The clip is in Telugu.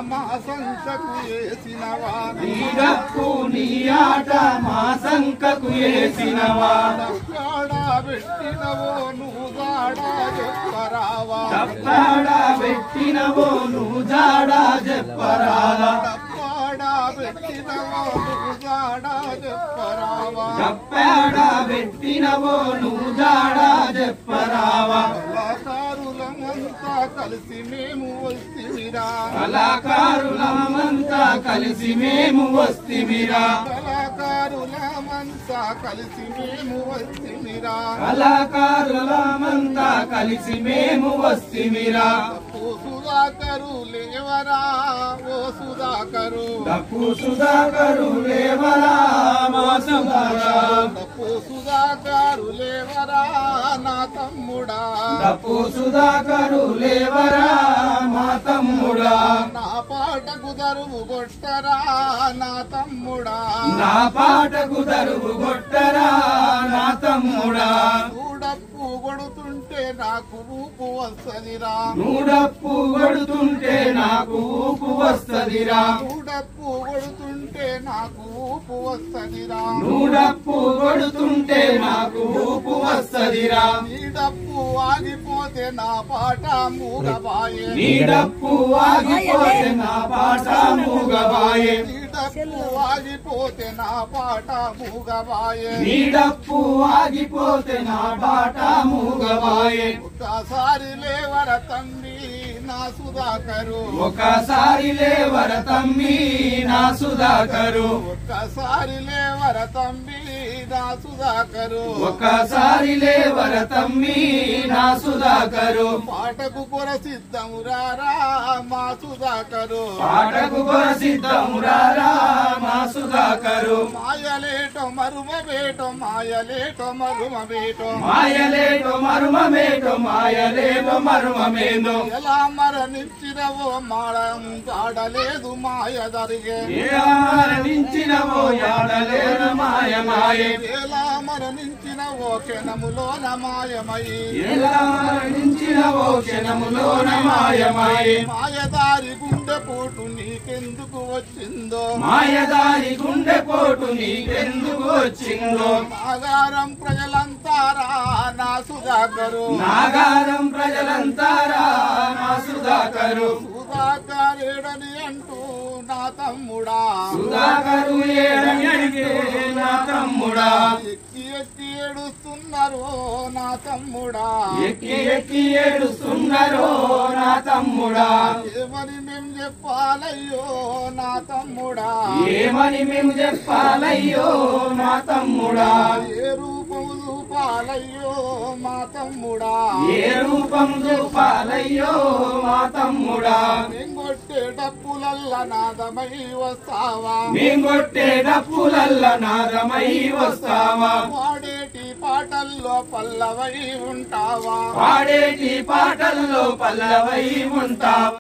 మా సంకకు వేసినవా నీ డప్పు నీ ఆట మా సంకకు వేసినవా తప్పాడా పెట్టినవో నువ్వు జాడా చెప్పరావా తప్పాడా పెట్టినవో నువ్వు జాడా చెప్పరావా తప్పాడా పెట్టినవో నువ్వు జాడా చెప్పరావా తప్పాడా పెట్టినవో నువ్వు జాడా చెప్పరావా కళాకారులమంతా కలిసి మేము వస్తిమిరా కళాకారులమంతా కలిసి మేము వస్తిమిరా కళాకారులమంతా కలిసి మేము వస్తిమిరా కళాకారులమంతా కలిసి మేము వస్తిమిరా ఓ సుధాకరు లేవరా ఓ సుధాకరు డప్పు సుధాకరు లేవరా మా సుధాకరు డప్పు సుధాకరు లేవరా నా తమ్ముడా డప్పు సుధాకరు లేవరా మా తమ్ముడా నా పాటకు దరువు కొట్టరా నా తమ్ముడా నా పాటకు దరువు కొట్టరా నా తమ్ముడా డప్పు కొడుతుంటే నాకు ఊపు వస్తదిరా నువ్వు కొడుతుంటే నాకు ఊపు వస్తదిరా డప్పు కొడుతుంటే నాకు ఊపు వస్తదిరా నువ్వు కొడుతుంటే నాకు ఊపు వస్తదిరా నీ డప్పు ఆగిపోతే నా పాట మూగబాయే నీ డప్పు ఆగిపోతే నా పాట మూగబాయే నీ డప్పు ఆగిపోతే నా పాట మూగబాయే నీ డప్పు ఆగిపోతే నా పాట మూగబాయే ఒక్కసారి లేవర తండ్రి నా సుధాకరు ఒకసారి లేవర తమ్మి నా సుధాకరు ఒక్కసారి లేవర తండ్రి నా సుధాకరు ఒకసారి లేవర తమ్మి నా సుధాకరు పాటకు ప్రసిద్ధమురారా మా సుధాకరు పాటకు ప్రసిద్ధమురారా మా సుధాకరు మాయలేటో మరుమవేటో మాయలేటో మరుమవేటో మాయలేటో మరుమమేటో మాయలేటో మరుమమేందో ఎలా మరణించినవో మాడం ఆడలేదు మాయ జరిగే ఎలా మరణించినవో యాడలేన మాయమాయే ఎలా మరణించినవో క్షణములోన మాయమయి ఎలా మరణించినవో క్షణములోన మాయమాయే మాయదారి గుండె పోటు నీకెందుకు వచ్చిందో మాయదారి గుండెపోటు నీకెందుకు వచ్చిందో నాగారం ప్రజలంతారా నా సుధాకరు నాగారం ప్రజలంతారా నా సుధాకరు సుధాకరేడని అంటూ నా తమ్ముడా సుధాకరు ఏడని అడిగే నా తమ్ముడా ఎక్కి ఎక్కి ఏడుస్తున్నారు నా తమ్ముడా ఎక్కి ఎక్కి ఏడుస్తున్నారో నా తమ్ముడా ఏమని మేము చెప్పాలయ్యో నా తమ్ముడా ఏమని మేము చెప్పాలయ్యో మా తమ్ముడా ఏ రూపము చూపాలయ్యో మా తమ్ముడా ఏ రూపం చూపాలయ్యో మా తమ్ముడా మేము కొట్టే డప్పులల్ల నాదమై వస్తావా మేం కొట్టే డప్పులల్ల నాదమై వస్తావా పాడేటి పాటల్లో పల్లవై ఉంటావా పాడేటి పాటల్లో పల్లవై ఉంటావా